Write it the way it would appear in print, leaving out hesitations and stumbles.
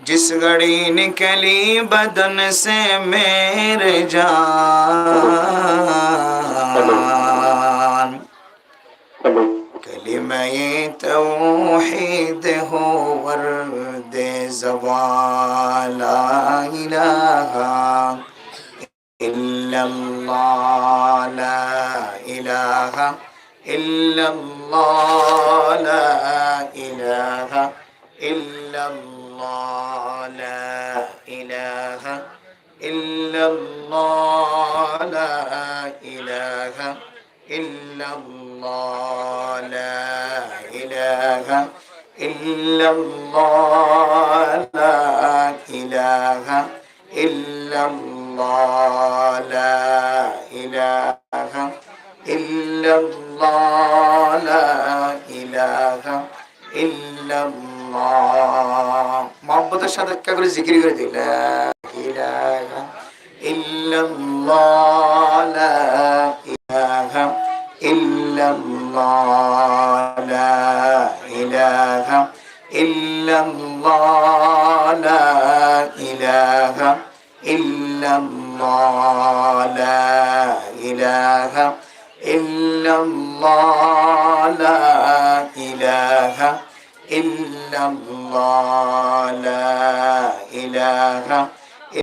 जिस घड़ी निकली बदन से मेरे जान कलिमे तौहीद हो वर्दे ज़बान ला इलाहा इल्लल्लाह ला इलाहा इल्लल्लाह ला इलाहा इल्लल्लाह ला इलाहा इल्लल्लाह ला इलाहा इल्लल्लाह ला इलाहा इल्लल्लाह ला इलाहा इल्लल्लाह ला इलाहा इल्लल्लाह ला इलाहा ইল্লাল্লাহ মহব্বতের সাথে একটা করে জিকির করে দিই লা ইলাহা ইল্লাল্লাহ লা ইলাহা ইল্লাল্লাহ লা ইলাহা ইল্লাল্লাহ লা ইলাহা ইল্লাল্লাহ লা ইলাহা ইল্লাল্লাহ লা ইলাহা ইল্লাল্লাহ লা ইলাহা